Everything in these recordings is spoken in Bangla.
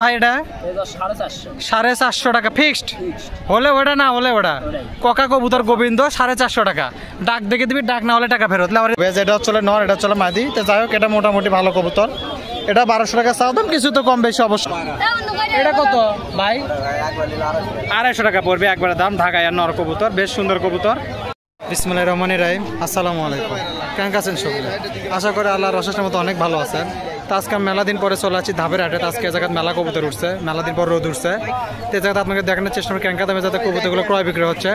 এটা 450 টাকা ফিক্সড হলে ওটা না হলে ওটা কোকা কবুতর গোবিন্দ 450 টাকা ডাক দেখে দিবি ডাক না হলে টাকা ফেরত এটা হচ্ছে নর এটা হচ্ছে মাদি তো যাই হোক এটা মোটামুটি ভালো কবুতর এটা 1200 টাকা চাও দাম কিছু তো কম বেশি অবশ্যই এটা কত ভাই 250 টাকা পড়বে একবারে দাম ঢাকায় আর নর কবুতর বেশ সুন্দর কবুতর বিসমিল্লাহির রহমানির রহিম আসসালামু আলাইকুম কেমন আছেন সকলে আশা করি আল্লাহর অশেষ মতো অনেক ভালো আছেন তো আজকে মেলা দিন পরে চলে আসছি ধাপের হাটে আজকে জায়গায় মেলা কবুতর উঠছে মেলা দিন পর রোদ উঠছে তো এই জায়গাতে আপনাকে দেখানোর চেষ্টা করি ক্যাঙ্কা দামে যাতে কবুতরগুলো ক্রয় বিক্রি হচ্ছে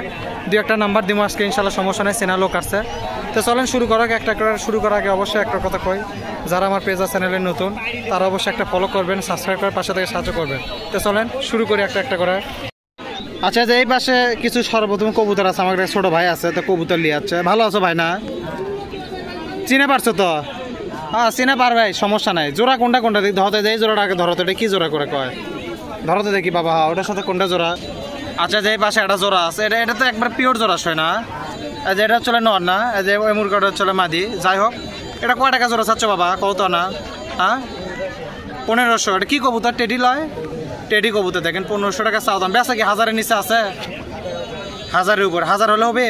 দুই একটা নাম্বার দিব আজকে ইনশাল্লাহ সমস্যা নেই চেনা লোক আসছে তো চলেন শুরু করার একটা শুরু করার আগে অবশ্যই একটা কথা কই যারা আমার পেজ আর চ্যানেলে নতুন তারা অবশ্যই একটা ফলো করবেন সাবস্ক্রাইব করার পাশে থেকে সাহায্য করবেন তো চলেন শুরু করি একটা করে আচ্ছা যে এই পাশে কিছু সর্বপ্রথম কবুতর আছে আমার ছোট ভাই আছে তো কবুতর নিয়ে যাচ্ছে ভালো আছো ভাই না চিনে পারছো তো হ্যাঁ চিনে পার ভাই সমস্যা নাই জোড়া কোনটা কোনটা দিক ধরতে যাই জোড়াটা আগে ধরতে এটা কি জোড়া করে কয় ধরতে দেখি বাবা হ্যাঁ ওটার সাথে কোনটা জোড়া আচ্ছা যে এই পাশে একটা জোড়া আছে এটা তো একবার পিওর জোড়া হয় না এই যে এটা চলে নর না এই যে ওই মুরগাটা চলে মাদি যাই হোক এটা কয় টাকা জোড়া চাচ্ছ বাবা কত না হ্যাঁ 1500 এটা কি কবুতর টেডি লয় টেডি কবুতর দেখেন 1500 টাকা চাও দাম বেচা কি 1000-এর নিচে আছে 1000-এর উপর 1000 হলে হবে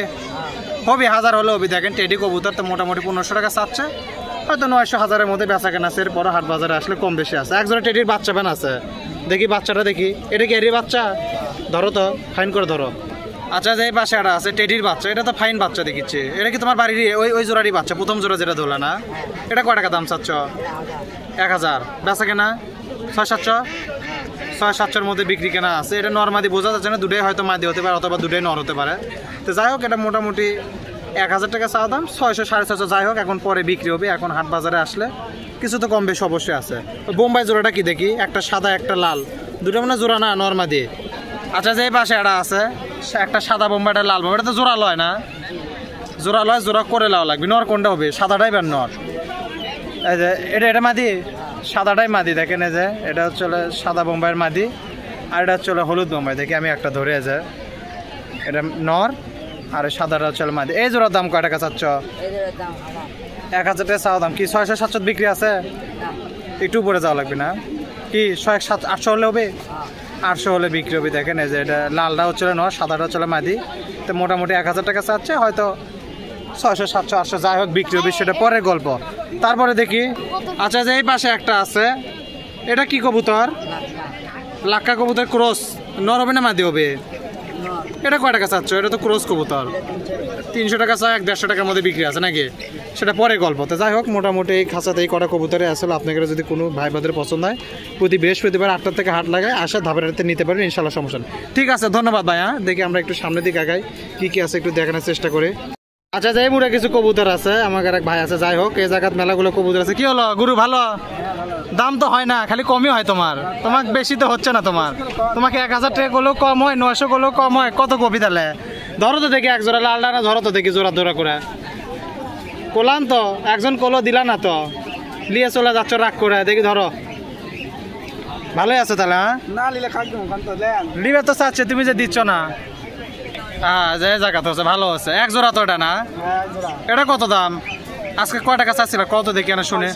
1000 হলে হবে দেখেন টেডি কবুতর তো মোটামুটি 1500 টাকা চাচ্ছে হয়তো 900-1000-এর মধ্যে বেচা কেনা আছে এরপর হাট বাজারে আসলে কম বেশি আছে একজোড়া টেডির বাচ্চা বেন আছে দেখি বাচ্চাটা দেখি এটা কি এরই বাচ্চা ধরো তো ফাইন করে ধরো আচ্ছা যে এই পাশে একটা আছে টেডির বাচ্চা এটা তো ফাইন বাচ্চা দেখিচ্ছে এটা কি তোমার বাড়ির ওই জোড়ারই বাচ্চা প্রথম জোড়া যেটা ধরলা না এটা কয় টাকা দাম চাচ্ছ 1000 বেচা কেনা 600-700-600-700-এর মধ্যে বিক্রি কেনা আছে এটা নর্মাদি বোঝা যাচ্ছে না দুটোই হয়তো মাদি হতে পারে অথবা দুটোই নর হতে পারে তো যাই হোক এটা মোটামুটি 1000 টাকা চাওয়া দাম 600-650 যাই হোক এখন পরে বিক্রি হবে এখন হাট বাজারে আসলে কিছু তো কম বেশি অবশ্যই আছে বোম্বাই জোড়াটা কি দেখি একটা সাদা একটা লাল দুটো মানে জোড়া না নর্মাদি আচ্ছা যে এই পাশে একটা আছে একটা সাদা বোম্বাইটা লাল বোম্বাই এটা তো জোড়া লয় না জোড়া লয় জোড়া করে লাও লাগবে নর কোনটা হবে সাদাটাই বের নর এই যে এটা মাদি সাদাটাই মাদি দেখেন এই যে এটা হচ্ছে সাদা বোম্বাইয়ের মাদি আর এটা হচ্ছে হলুদ বোম্বাই দেখি আমি একটা ধরে যে এটা নর আর সাদাটা হচ্ছে মাদি এই জোড়ার দাম কয় টাকা চাচ্ছ 1000 টাকা চাওয়া দাম কি 600-700 বিক্রি আছে একটু উপরে যাওয়া লাগবে না কি 600-800 হলে হবে 800 হলে বিক্রি হবে দেখেন এই যে এটা লালটা হচ্ছে নর সাদাটা হচ্ছে মাদি তো মোটামুটি 1000 টাকা চাচ্ছে হয়তো 600-700-800 যাই হোক বিক্রি হবে সেটা পরের গল্প তারপরে দেখি আচ্ছা যে এই পাশে একটা আছে এটা কি কবুতর লাক্কা কবুতর ক্রস নর হবে না মাদি হবে এটা কয় টাকা চাচ্ছ এটা তো ক্রস কবুতর 300 টাকা চাই 150 টাকার মধ্যে বিক্রি আছে নাকি সেটা পরে গল্প তো যাই হোক মোটামুটি এই খাঁচাতে এই কটা কবুতরে আসলে আপনাকে যদি কোনো ভাই বাদের পছন্দ হয় প্রতি বৃহস্পতিবার 8টা থেকে হাট লাগায় আসা ধাপের হাতে নিতে পারেন ইনশাল্লাহ সমস্যা নেই ঠিক আছে ধন্যবাদ ভাই হ্যাঁ দেখি আমরা একটু সামনের দিকে আগাই কি আছে একটু দেখানোর চেষ্টা করি আচ্ছা যাই মুড়ে কিছু কবুতর আছে আমার এক ভাই আছে যাই হোক এই জায়গার মেলাগুলো কবুতর আছে কি হলো গুরু ভালো দাম তো হয় না খালি কমই হয় তোমার বেশি তো হচ্ছে না তোমাকে 1000 টাকা করলেও কম হয় 900 করলেও কম হয় কত কপি তাহলে ধরো তো দেখি এক জোড়া লাল ডানা ধরো তো দেখি জোড়া জোড়া করে কোলাম তো একজন কলো দিলা না তো নিয়ে চলে যাচ্ছ রাগ করে দেখি ধরো ভালোই আছে তাহলে হ্যাঁ লিবে তো চাচ্ছে তুমি যে দিচ্ছ না হ্যাঁ যে জায়গা তো হচ্ছে ভালো হচ্ছে এক জোড়া তো এটা না এটা কত দাম আজকে কয় টাকা চাইছিল কত দেখি না শুনে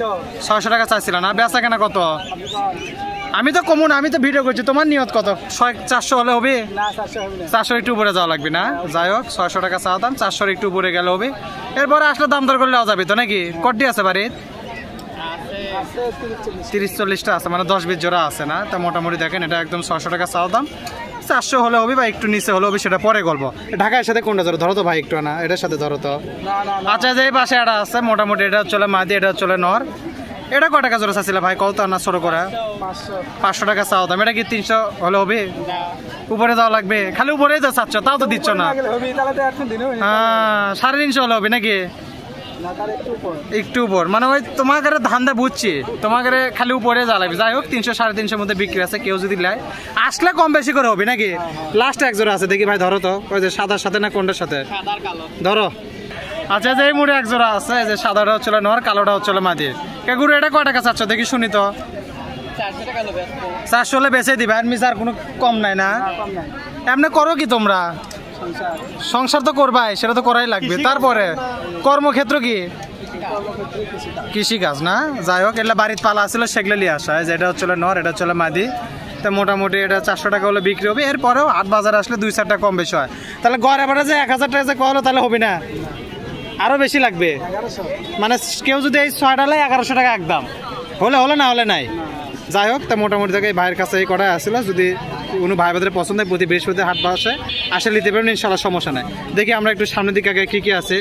600 টাকা চাইছিল না বেচা কেনা কত আমি তো কমন আমি তো ভিডিও করছি তোমার নিয়ত কত 400 হলে হবে 400 একটু উপরে যাওয়া লাগবে না যাই হোক 600 টাকা চাওয়া দাম 400 একটু উপরে গেলে হবে এরপরে আসলে দাম দর করলে যাবে তো নাকি কটি আছে বাড়ির 30-40টা আছে মানে 10-20 জোড়া আছে না তা মোটামুটি দেখেন এটা একদম 600 টাকা চাওয়া দাম 400 হলে হবে বা একটু নিচে হলে হবে সেটা পরে গল্প ঢাকার সাথে কোনটা ধরো তো ভাই একটু না এটার সাথে ধরো তো আচ্ছা যে এই পাশে এটা আছে মোটামুটি এটা চলে মাদি এটা চলে নর এটা কয় টাকা জোড়া চাচ্ছিল ভাই কত না ছোট করে 500 টাকা চাও দাম এটা কি 300 হলে হবে উপরে যাওয়া লাগবে খালি উপরেই তো চাচ্ছ তাও তো দিচ্ছ না হ্যাঁ 350 হলে হবে নাকি একটু উপর মানে ওই তোমাকে ধান্দা বুঝছি তোমাকে খালি উপরে যা লাগবে যাই হোক 300-350 মধ্যে বিক্রি আছে কেউ যদি নেয় আসলে কম বেশি করে হবে নাকি লাস্ট এক জোড়া আছে দেখি ভাই ধরো তো ওই যে সাদার সাথে না কোনটার সাথে ধরো আচ্ছা যে এই মুড়ে এক জোড়া আছে যে সাদাটা হচ্ছিল নর কালোটা হচ্ছিল মাদি গুরু এটা কয় টাকা চাচ্ছ দেখি শুনি তো 400 হলে বেচে দিবে আর মিসার কোনো কম নাই না এমনি করো কি তোমরা সংসার তো করবাই সেটা তো করাই লাগবে তারপরে কর্মক্ষেত্র কি কৃষি কাজ না যাই হোক এগুলা বাড়িতে পালা ছিল সেগুলো নিয়ে আসা যেটা হচ্ছিল নর এটা হচ্ছিল মাদি তো মোটামুটি এটা 400 টাকা হলে বিক্রি হবে। এরপরেও হাট বাজারে আসলে 2-4 টাকা কম বেশি হয়। তাহলে গড় এভারেজে 1000 টাকা যে কহলো তাহলে হবে না, আরও বেশি লাগবে। মানে কেউ যদি এই 6 ডালে 1100 টাকা একদম হলে হলে না হলে নাই। যাই হোক, তা মোটামুটি থেকে এই ভাইয়ের কাছে এই কটাই আসছিল। যদি কোনো ভাই বাদের পছন্দ হয় প্রতি বৃহস্পতি হাট বাসে আসে নিতে পারেন, ইনশাল্লাহ সমস্যা নাই। দেখি আমরা একটু সামনের দিকে আগে কী কী আছে।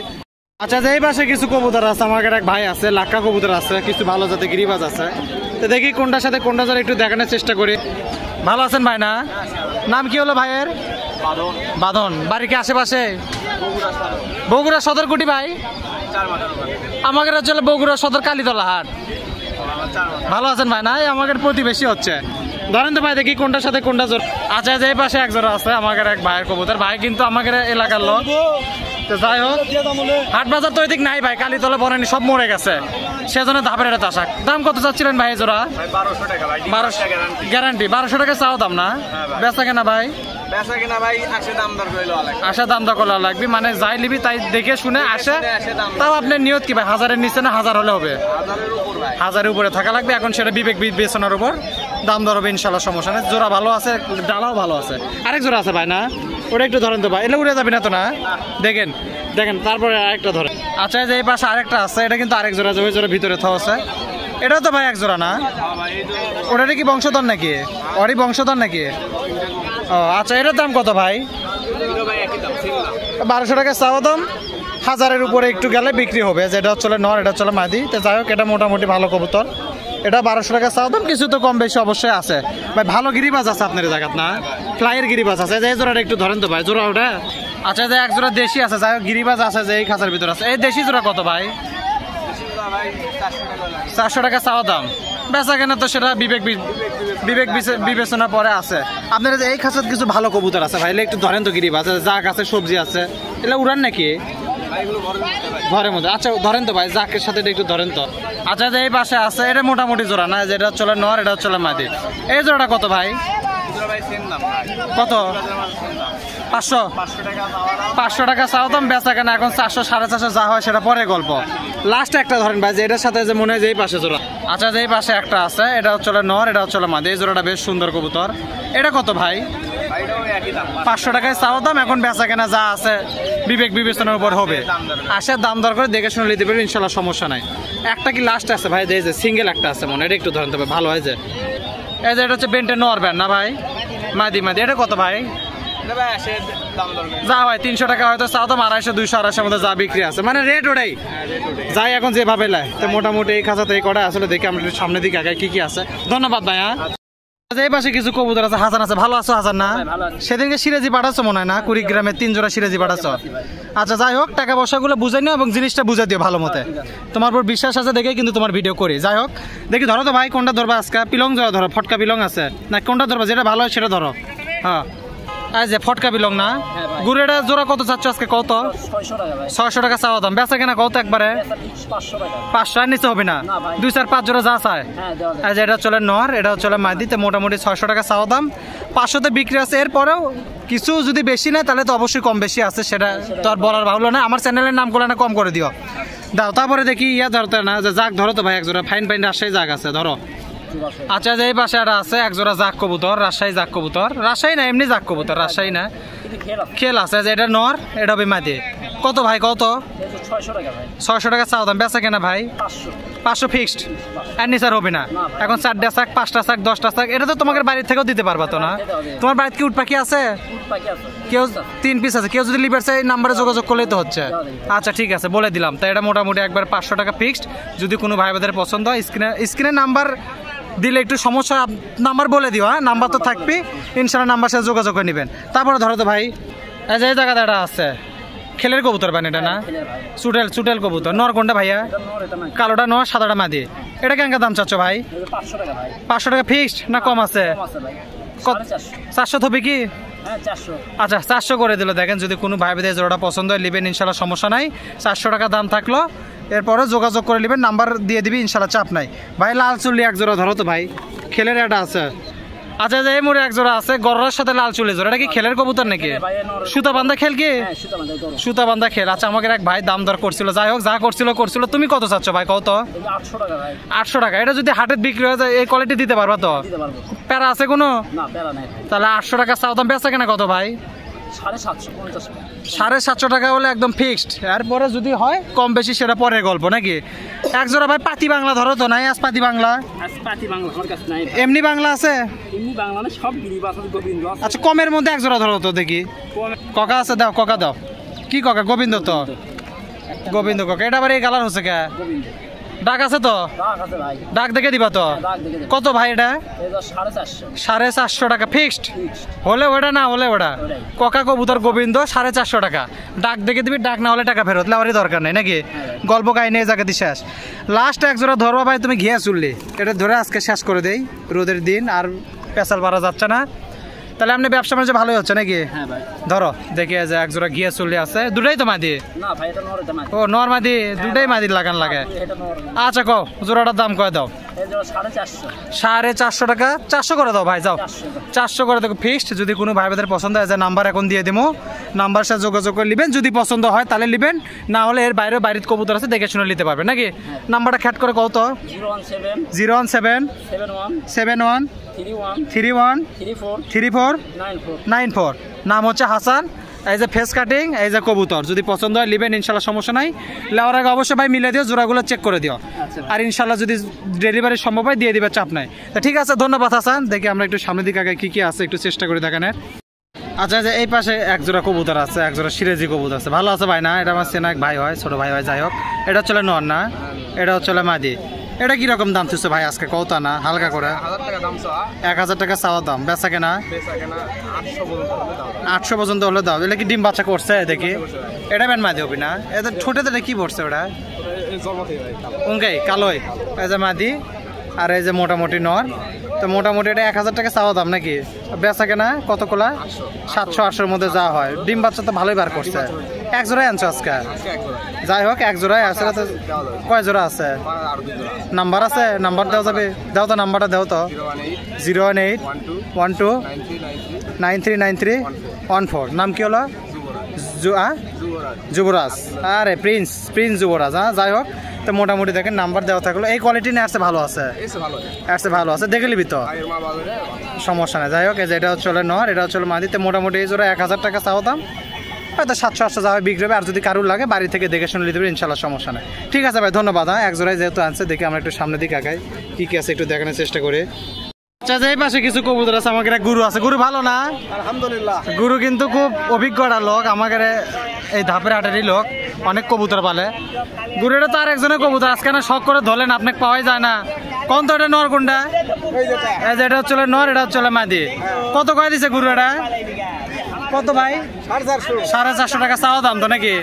আচ্ছা, যে এই পাশে কিছু কবুতর আছে, আমার এক ভাই আছে, লাক্কা কবুতর আছে, কিছু ভালো জাতের গিরিবাজ আছে। তো দেখি কোনটার সাথে কোনটা যারা একটু দেখানোর চেষ্টা করি। ভালো আছেন ভাই? না, নাম কি হলো ভাইয়ের? বাঁধন। বাড়ি কি আশেপাশে? বগুড়া সদর কুটি ভাই? আমাদের চলে বগুড়া সদর কালীতলা হাট। ভালো আছেন ভাই? না, আমাদের প্রতিবেশী হচ্ছে। ধরেন তো ভাই, দেখি কোনটার সাথে কোনটা জোর। আচ্ছা, যে এই পাশে এক জোড়া আছে আমাদের এক ভাইয়ের কবুতর। ভাই কিন্তু আমাদের এলাকার লোক। তো যাই হোক, হাট বাজার তো এদিক নাই ভাই, কালীতলা বনানি সব মরে গেছে, সেজন্য ধাপের এটা চাষাক। দাম কত চাচ্ছিলেন ভাই জোড়া? 1200 গ্যারান্টি। 1200 টাকা চাও দাম না? বেচা কেনা ভাই? আসা দাম দর করা লাগবে, মানে যাই লিবি তাই দেখে শুনে আসে। তাও আপনার নিয়ত কি ভাই, 1000-এর নিচে না 1000 হলে হবে? 1000-এর উপরে থাকা লাগবে। এখন সেটা বিবেক বিবেচনার উপর দাম দর হবে, ইনশাল্লাহ সমস্যা নেই। জোড়া ভালো আছে, ডালাও ভালো আছে। আরেক জোড়া আছে ভাই? না, ওটা একটু ধরেন তো ভাই, এটা উড়ে যাবে না তো? না, দেখেন দেখেন, তারপরে আরেকটা ধরেন। আচ্ছা, যে এই পাশে আরেকটা আছে, এটা কিন্তু আরেক জোড়া, ওই জোড়া ভিতরে থাকা আছে। এটাও তো ভাই এক জোড়া না? ওটা কি বংশধর নাকি? ওরই বংশধর নাকি? ও আচ্ছা, এটার দাম কত ভাই? 1200 টাকা চাওয়া দাম। 1000-এর উপরে একটু গেলে বিক্রি হবে। যেটা হচ্ছে নর, এটা হচ্ছে মাদি। তো যাই হোক, এটা মোটামুটি ভালো কবুতর। এটা 1200 টাকা চাওয়া দাম। কিছু তো কম বেশি অবশ্যই আছে ভাই। ভালো গিরিবাজ আছে আপনার জায়গাত না? ফ্লাইয়ের গিরিবাজ আছে। যে জোড়াটা একটু ধরেন তো ভাই, জোড়া ওটা। আচ্ছা, যে এক জোড়া দেশি আছে, যাই হোক গিরিবাজ আছে যে এই খাঁচার ভিতরে আছে। এই দেশি জোড়া কত ভাই? 400 টাকা চাওয়া দাম। বেচা কেনা তো সেটা বিবেক বিবেচনা পরে আছে। আপনার এই খাঁচার কিছু ভালো কবুতর আছে ভাই, একটু ধরেন তো। গিরিবাজ আছে, জাক আছে, সবজি আছে, এগুলো উড়ান নাকি ঘরের মধ্যে? আচ্ছা, ধরেন তো ভাই, জাকের সাথে একটু ধরেন তো। আচ্ছা, যে এই পাশে আছে, এটা মোটামুটি জোড়া না? যেটা চলে নর, এটা চলে মাদি। এই জোড়াটা কত ভাই? কত? 500 টাকা চাও দাম। বেচা কেনা এখন 400-450 যা হয় সেটা পরে গল্প। লাস্ট একটা ধরেন ভাই, যে এটার সাথে যে মনে হয় যে এই পাশে জোড়া। আচ্ছা, যে এই পাশে একটা আছে, এটা চলে নর, এটা চলে মাদি। এই জোড়াটা বেশ সুন্দর কবুতর। এটা কত ভাই? 500 টাকায় চাও দাম। এখন বেচা কেনা যা আছে বিবেক বিবেচনার উপর হবে। আসে দাম দর করে দেখে শুনে নিতে পারবেন, ইনশাল্লাহ সমস্যা নাই। একটা কি লাস্ট আছে ভাই? যে সিঙ্গেল একটা আছে মনে, এটা একটু ধরেন তবে ভালো হয়। যে এই যে এটা হচ্ছে বেন্টে নর ব্যান্ড না ভাই? মাদি। এটা কত ভাই? যা ভাই 300 টাকা হয়তো চাও দাম। 250-250 মধ্যে যা বিক্রি আছে, মানে রেট ওটাই যাই এখন যেভাবে লাই। তো মোটামুটি এই খাঁচাতে এই কটা আসলে দেখি আমরা একটু সামনের দিকে আগে কি কি আছে। ধন্যবাদ ভাই। হ্যাঁ, এই পাশে কিছু কবুতর আছে। হাসান আছে। ভালো আছো হাসান? না, সেদিনকে সিরাজি পাঠাচ্ছ মনে হয় না? 20 গ্রামের 3 জোড়া সিরাজি পাঠাচ্ছ। আচ্ছা, যাই হোক, টাকা পয়সাগুলো বুঝাই নিও এবং জিনিসটা বুঝাই দিও ভালো মতে। তোমার উপর বিশ্বাস আছে দেখে কিন্তু তোমার ভিডিও করি। যাই হোক, দেখি ধরো তো ভাই, কোনটা ধরবা আজকে? পিলং জোড়া ধরো, ফটকা পিলং আছে না? কোনটা ধরবা? যেটা ভালো হয় সেটা ধরো। হ্যাঁ, এই যে ফটকা বিলং না? গুড়েটা জোড়া কত চাচ্ছ আজকে? কত? 600 টাকা চাওয়া দাম। বেচা কেনা কত একবারে? 500-এর নিচে হবে না? 2-4-5 জোড়া যা চায়। এই যে এটা চলে নর, এটা চলে মাদি। তো মোটামুটি 600 টাকা চাওয়া দাম। 500-তে বিক্রি আছে। এরপরেও কিছু যদি বেশি নেয় তাহলে তো অবশ্যই কম বেশি আছে, সেটা তো আর বলার ভালো না। আমার চ্যানেলের নাম করলে না কম করে দিও দাও। তারপরে দেখি ইয়া ধরতে না, যে জাক ধরো তো ভাই, এক জোড়া ফাইন রাজশাহী জাক আছে, ধরো। আচ্ছা, যে এই পাশে একটা আছে এক জোড়া জাক কবুতর, রাজশাহী জাক কবুতর। রাজশাহী না, এমনি জাক কবুতর, রাজশাহী না। খেল আছে যে এটা নর, এটা হবে মাদি। কত ভাই? কত? 600 টাকা চাও দাম। বেচা কেনা ভাই? 500 ফিক্সড। এর নিচে হবে না। এখন 4টা শাক, 5টা শাক, 10টা শাক, এটা তো তোমাদের বাড়ির থেকেও দিতে পারবা তো না? তোমার বাড়িতে কি উট পাখি আছে? কেউ 3 পিস আছে। কেউ যদি লিভার চাই নাম্বারে যোগাযোগ করলেই তো হচ্ছে। আচ্ছা, ঠিক আছে, বলে দিলাম। তাই এটা মোটামুটি একবার 500 টাকা ফিক্সড। যদি কোনো ভাই বোনের পছন্দ হয়, স্ক্রিনে নাম্বার দিলে একটু সমস্যা, নাম্বার বলে দিও। হ্যাঁ, নাম্বার তো থাকবে, ইনশাল্লাহ নাম্বার সাথে যোগাযোগ করে নেবেন। তারপরে ধরো তো ভাই, এই যে এই জায়গাটা এটা আছে, খেলের কবুতর বান এটা না? চুটেল কবুতর। নর কোনটা ভাইয়া? কালোটা নর, সাদাটা মাদি। এটা কেমন দাম চাচ্ছ ভাই? 500 টাকা ফিক্সড না কম আছে? 400 হবে কি? আচ্ছা, 400 করে দিল। দেখেন, যদি কোনো ভাই বোনের জোড়াটা পছন্দ হয় নেবেন, ইনশাল্লাহ সমস্যা নাই। 400 টাকা দাম থাকলো। এরপরে যোগাযোগ করে নেবেন, নাম্বার দিয়ে দিবি, ইনশাল্লাহ চাপ নাই। ভাই লাল চুল্লি এক জোড়া ধরো তো ভাই, খেলের এটা আছে। আচ্ছা এই মোড়ে এক জোড়া আছে গররার সাথে লাল চুলে জোড়া, এটা কি খেলের কবুতর নাকি? সুতা বান্ধা খেল কি? সুতা বান্ধা খেল। আচ্ছা আমাকে এক ভাই দাম দর করছিল, যাই হোক যা করছিল। তুমি কত চাচ্ছ ভাই কত? 800 টাকা। এটা যদি হাটে বিক্রি হয়ে যায় এই কোয়ালিটি দিতে পারবা তো? প্যারা আছে কোনো? তাহলে 800 টাকা চাও দাম, বেচা কেনা কত ভাই? 750 টাকা হলে একদম ফিক্সড। এরপরে যদি হয় কম বেশি সেটা পরের গল্প নাকি? এক জোড়া ভাই পাতি বাংলা ধরো তো, নাই আজ পাতি বাংলা? এমনি বাংলা আছে? আচ্ছা কমের মধ্যে এক জোড়া ধরো তো দেখি। ককা আছে দাও, ককা দাও। কি ককা? গোবিন্দ তো, গোবিন্দ ককা। এটা আবার এই কালার হচ্ছে কে? ডাক আছে তো? ডাক দেখে দিবা তো? কত ভাই এটা? 450 টাকা ফিক্সড। হলে ওটা, না হলে ওটা। ককা কবুতর গোবিন্দ 450 টাকা। ডাক দেখে দিবি, ডাক না হলে টাকা ফেরত। লেওয়ারই দরকার নেই নাকি? গল্প কাহিনী এই জায়গাতে শেষ। লাস্ট এক জোড়া ধরবা ভাই তুমি, ঘিয়া চুললি। এটা ধরে আজকে শেষ করে দেই, রোদের দিন আর পেশাল পারা যাচ্ছে না। তাহলে আপনি ব্যবসা বাণিজ্য ভালোই হচ্ছে নাকি? ধরো দেখি যে এক জোড়া গিয়া চলে আছে, দুটাই তো মাদি? ও নর মাদি, দুটাই মাদি লাগান লাগে। আচ্ছা কো জোড়াটার দাম কয় দাও? 450 টাকা। 400 করে দাও ভাই, যাও 400 করে দেখো ফিক্সড। যদি কোনো ভাই বোনের পছন্দ হয় যে নাম্বার এখন দিয়ে দেবো, নাম্বার সাথে যোগাযোগ করে নেবেন। যদি পছন্দ হয় তাহলে নেবেন, না হলে এর বাইরে বাড়ির কবুতর আছে দেখে শুনে নিতে পারবেন নাকি? নাম্বারটা খ্যাট করে কত? 017 71 31 34 94। নাম হচ্ছে হাসান। এই যে ফেস কাটিং, এই যে কবুতর। যদি পছন্দ হয় নেবেন ইনশাল্লাহ, সমস্যা নাই। লেওয়ার আগে অবশ্যই ভাই মিলে দিও, জোড়াগুলো চেক করে দিও। আর ইনশাল্লাহ যদি ডেলিভারি সম্ভব হয় দিয়ে দিবে, চাপ নাই। তো ঠিক আছে, ধন্যবাদ হাসান। দেখি আমরা একটু সামনের দিকে আগে কি আছে একটু চেষ্টা করে দেখানোর। আচ্ছা যে এই পাশে এক জোড়া কবুতর আছে, এক জোড়া সিরাজি কবুতর আছে। ভালো আছে ভাই? না এটা আমার চেনা এক ভাই হয়, ছোট ভাই হয়। যাই হোক এটা হচ্ছে নর না, এটা হচ্ছে মাদি। এটা কিরকম দাম থুচ্ছে ভাই আজকে? কত না হালকা করে? 1000 টাকা চাওয়া দাম, বেচা কেনা 800 পর্যন্ত হলে দাও। এটা কি ডিম বাচ্চা করছে দেখি? এটা বেন মাদি হবি না? এটা ছোটতে কি পড়ছে ওটা? উনকাই কালোই। এই যে মাদি আর এই যে মোটামুটি নর। তো মোটামুটি এটা 1000 টাকা চাওয়া দাম নাকি? বেচা কেনা কত কোলা? 700-800-র মধ্যে যা হয়। ডিম বাচ্চা তো ভালোই বার করছে। এক জোড়াই আনছো আজকে? যাই হোক এক জোড়াই আছে। কয় জোড়া আছে? নাম্বার আছে? নাম্বার দেওয়া যাবে? দাও তো নাম্বারটা, দাও তো। 018 12 9393 14। নাম কি হলো? যুবরাজ। আরে প্রিন্স যুবরাজ। হ্যাঁ যাই হোক, তো মোটামুটি দেখেন নাম্বার দেওয়া থাকলো। এই কোয়ালিটি নিয়ে আসছে ভালো আছে, ভালো আছে, দেখে নিবি তো, সমস্যা নেই। যাই হোক এটা হচ্ছে নর, এটা হচ্ছে মাদিতে। মোটামুটি এই জোড়া 1000 টাকা চাও দাম, হয়তো 700-800 যাবে বিক্রি হবে। আর যদি কারুর লাগে বাড়ি থেকে দেখে শুনে নিতে পারি ইনশাল্লাহ, সমস্যা নেই। ঠিক আছে ভাই, ধন্যবাদ। হ্যাঁ এক জোড়ায় যেহেতু আনছে, দেখি আমরা একটু সামনের দিকে আগাই, কি আছে একটু দেখানোর চেষ্টা করি। আচ্ছা এই পাশে কিছু কবুতর আছে। আমাকে গুরু আছে। গুরু ভালো না? আলহামদুলিল্লাহ। গুরু কিন্তু খুব অভিজ্ঞতা লোক, আমাকে এই ধাপের হাটেরই লোক, অনেক কবুতর পালে। গুরুটা তো আর একজনের কবুতর, আজকে না শখ করে ধরলেন, আপনাকে পাওয়াই যায় না। কোন তো এটা নর কোনটা? এই যে এটা হচ্ছে নর, এটা হচ্ছে মাদি। কত কয় দিছে গুরু? এটা কত ভাই? 450 টাকা চাওয়া দাম তো নাকি?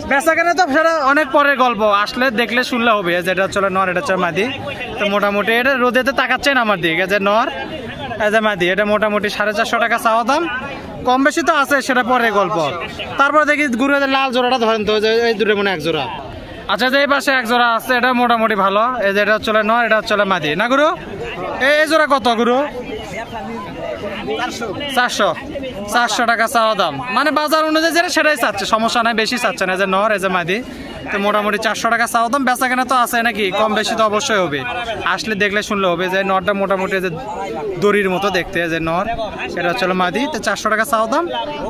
বেচা কেনা তো সেটা অনেক পরের গল্প, আসলে দেখলে শুনলে হবে। যেটা হচ্ছে নর, এটা হচ্ছে মাদি। তো মোটামুটি এটা রোদেতে তাকাচ্ছে না আমার দিকে। যে নর, এই যে মাদি, এটা মোটামুটি 450 টাকা চাওয়া দাম। কম বেশি তো আছে, সেটা পরের গল্প। তারপর দেখি গুরুদের লাল জোড়াটা ধরেন তো, এই দূরে মনে এক জোড়া। আচ্ছা যে এই পাশে এক জোড়া আছে, এটা মোটামুটি ভালো। এই যে এটা হচ্ছে নর, এটা হচ্ছে মাদি না গুরু? এই জোড়া কত গুরু? 400 টাকা চাওয়া দাম। মানে বাজার অনুযায়ী যেটা সেটাই চাচ্ছে, সমস্যা নাই, বেশি চাচ্ছে না। যে নর, এই যে মাদি, তো মোটামুটি 400 টাকা চাওয়া দাম। বেচা কেনা তো আছে নাকি? কম বেশি তো অবশ্যই হবে, আসলে দেখলে শুনলে হবে। যে নরটা মোটামুটি যে দড়ির মতো দেখতে, যে নর, এটা হচ্ছে মাদি। তো 400 টাকা চাওয়া দাম,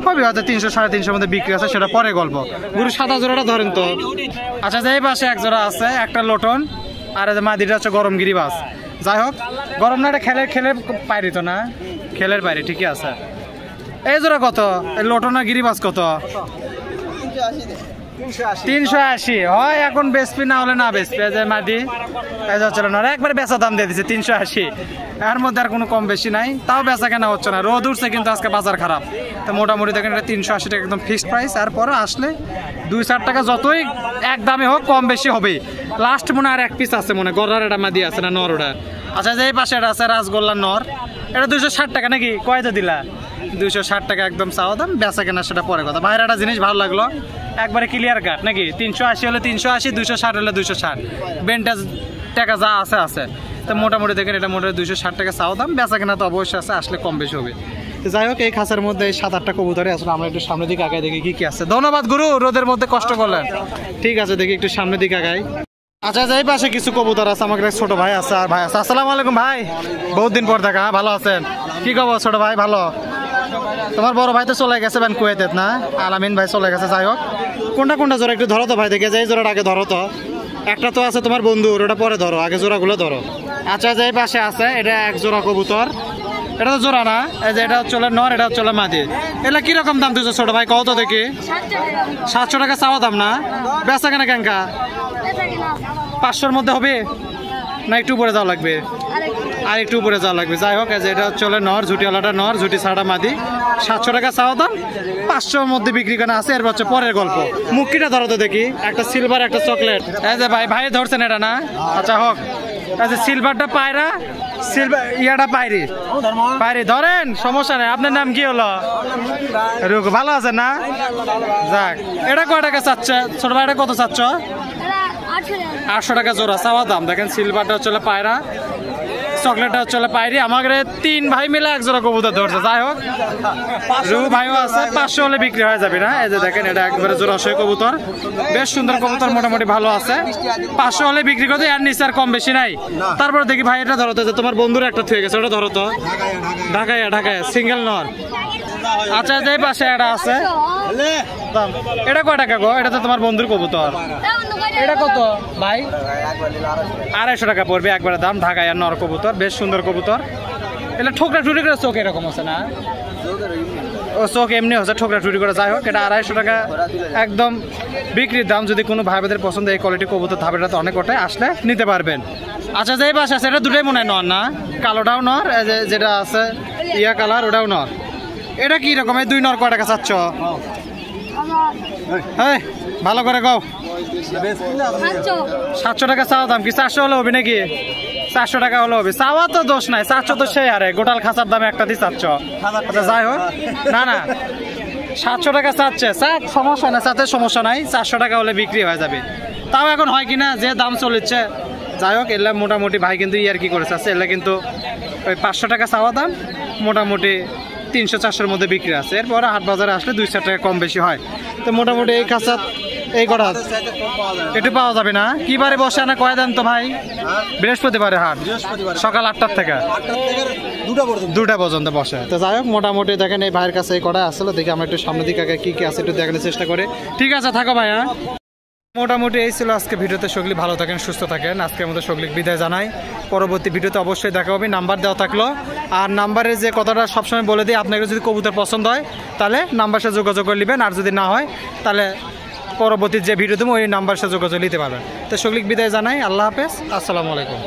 হবে হয়তো 300-350 মধ্যে বিক্রি আছে, সেটা পরে গল্প। গুরু সাদা জোড়াটা ধরেন তো। আচ্ছা যে এই পাশে এক জোড়া আছে, একটা লোটন, আর এই যে মাদিটা হচ্ছে গরম গিরিবাস। যাই হোক গরম না, এটা খেলের পাইরি তো না? খেলের পাইরি, ঠিকই আছে। এই জোড়া কত? এই লোটনা গিরিবাস কত? 380 হয় এখন, বেচবি না হলে না বেচবি। যে মাদি চলো না, একবার বেচা দাম দিয়ে দিচ্ছে 380। এর মধ্যে আর কোনো কম বেশি নাই, তাও বেচা কেনা হচ্ছে না। রোদ উঠছে কিন্তু আজকে বাজার খারাপ। তো মোটামুটি দেখেন এটা 380 টাকা একদম ফিক্সড প্রাইস। আর পরে আসলে 2-4 টাকা যতই এক দামে হোক কম বেশি হবে। লাস্ট মনে আর এক পিস আছে, মনে গড়ার এটা মাদি আছে না নর ওটা। আচ্ছা যে এই পাশে এটা আছে রাসগোল্লার নর, এটা 260 টাকা নাকি? কয়টা দিলা? 260 টাকা একদম চাওয়া দাম, বেচা কেনা সেটা পরে কথা। বাইরে একটা জিনিস ভালো লাগলো, একবারে ক্লিয়ার কাট নাকি? 380 হলে 380, 260 হলে 260, বেন্টাজ টাকা যা আছে আছে। তো মোটামুটি দেখেন এটা মোটামুটি 260 টাকা চাওয়া দাম, বেচা কেনা তো অবশ্যই আছে, আসলে কম বেশি হবে। তো যাই হোক এই খাঁচার মধ্যে 7-8টা কবুতরে আসলে আমরা একটু সামনের দিকে আগাই দেখি কি আছে। ধন্যবাদ গুরু, রোদের মধ্যে কষ্ট করলেন। ঠিক আছে, দেখি একটু সামনের দিকে আগাই। আচ্ছা এই পাশে কিছু কবুতর আছে, আমাকে ছোট ভাই আছে আর ভাই আছে। আসসালামু আলাইকুম ভাই, বহুত দিন পর দেখা, ভালো আছেন? কি খবর ছোট ভাই? ভালো। তোমার বড় ভাই তো চলে গেছে বেন কুয়েতেত না, আলামিন ভাই চলে গেছে। যাই হোক কোনটা জোড়া একটু ধরো তো ভাই, দেখে যে এই জোড়াটা আগে ধরো তো। একটা তো আছে তোমার বন্ধুর, ওটা পরে ধরো, আগে জোড়াগুলো ধরো। আচ্ছা যে পাশে আছে এটা এক জোড়া কবুতর, এটা তো জোড়া না, এই যে এটা চলে নর, এটা চলে মাদি। এগুলা কিরকম দাম দিচ্ছ ছোট ভাই, কত দেখি? 700 টাকা চাওয়া দাম না, বেচা কেনা কেনকা? 500-র মধ্যে হবে না একটু উপরে যাওয়া লাগবে? আর একটু উপরে যাওয়া লাগবে। যাই হোক এটা চলে নর, ঝুটিওয়ালাটা নর, ঝুটি ছাড়া মাদি। 700 টাকা চাওয়া দাম, 500-র মধ্যে বিক্রি কেনা আছে। এর হচ্ছে পরের গল্প। মুখিটা ধরো তো দেখি, একটা সিলভার একটা চকলেট। এই যে ভাই ধরছেন এটা না? আচ্ছা হোক, এই যে সিলভারটা পায়রা, সিলভার ইয়াটা পায়রি ধরেন, সমস্যা নেই। আপনার নাম কি হলো? রুকু, ভালো আছে না? যাক, এটা কয় টাকা চাচ্ছে ছোট ভাই? এটা কত চাচ্ছ? 800 টাকা জোড়া চাওয়া দাম। দেখেন সিলভারটা হচ্ছে পায়রা, চকলেটটা হচ্ছে পায়রি। আমাদের 3 ভাই মিলে এক জোড়া কবুতর ধরছে। যাই হোক রুকু ভাইও আছে, 500 হলে বিক্রি হয়ে যাবে না? এই যে দেখেন এটা একবারে জোড়াশয় কবুতর, বেশ সুন্দর কবুতর, মোটামুটি ভালো আছে। 500 হলে বিক্রি করতে, আর নিচে আর কম বেশি নাই। তারপর দেখি ভাই এটা ধরো তো, যে তোমার বন্ধুর একটা থুয়ে গেছে, ওটা ধরো তো। ঢাকায় সিঙ্গেল নর। আচ্ছা যে পাশে এটা আছে, এটা কয় টাকা গো? এটা তো তোমার বন্ধুর কবুতর। এটা কত ভাই? 250 টাকা পড়বে একবারে দাম। ঢাকায় আর নর কবুতর, বেশ সুন্দর কবুতর। এটা ঠোকরা টুটি করে চোখ এরকম আছে না? ও চোখ এমনি হচ্ছে ঠোকরা টুটি করে। যাই হোক এটা 250 টাকা একদম বিক্রির দাম। যদি কোনো ভাই বোনদের পছন্দ এই কোয়ালিটি কবুতর, ধাপেটা তো অনেক ওটাই, আসলে নিতে পারবেন। আচ্ছা যে পাশে আছে এটা দুটোই মনে হয় নর না? কালোটাও নর, যেটা আছে ইয়া কালার ওটাও নর। এটা কি রকম? এই 2 নর কয় টাকা চাচ্ছ? হ্যাঁ ভালো করে কও। 700 টাকা চাওয়া দাম, কি 400 হলে হবে নাকি? 400 টাকা হলে হবে, চাওয়া তো দোষ নাই। 400 তো সেই হারে গোটাল খাঁচার দামে একটা দিয়ে 400। আচ্ছা যাই হোক, না 700 টাকা চাচ্ছে, সমস্যা না, সাথে সমস্যা নাই। 400 টাকা হলে বিক্রি হয়ে যাবে। তাও এখন হয় কিনা, যে দাম চলেছে। যাই হোক এলা মোটামুটি ভাই কিন্তু ইয়ার কি করেছে আছে, এলা কিন্তু ওই 500 টাকা চাওয়া দাম, মোটামুটি 300-400-র মধ্যে বিক্রি আছে। এরপরে হাট বাজারে আসলে 2-4 টাকা কম বেশি হয়। তো মোটামুটি এই খাঁচাত এই কটা একটু পাওয়া যাবে না? কি বারে বসে না কয় দেন তো ভাই? বৃহস্পতিবারে হাট, সকাল 8টার থেকে 2টা পর্যন্ত বসে। তো যাই হোক মোটামুটি দেখেন এই ভাইয়ের কাছে এই কটা আসলে, দেখি আমরা একটু সামনের দিকে কি আছে একটু দেখানোর চেষ্টা করে। ঠিক আছে থাকো ভাই। হ্যাঁ মোটামুটি এই ছিল আজকে ভিডিওতে। সকলে ভালো থাকেন, সুস্থ থাকেন। আজকে আমাদের সকলে বিদায় জানাই। পরবর্তী ভিডিওতে অবশ্যই দেখা হবে। নাম্বার দেওয়া থাকলো, আর নাম্বারে যে কথাটা সবসময় বলে দিই, আপনাকে যদি কবুতর পছন্দ হয় তাহলে নাম্বার সাথে যোগাযোগ করে নেবেন, আর যদি না হয় তাহলে পরবর্তী যে ভিডিও দেবো ওই নাম্বার সাথে যোগাযোগ নিতে পারবেন। তো সকলে বিদায় জানাই। আল্লাহ হাফেজ, আসসালামু আলাইকুম।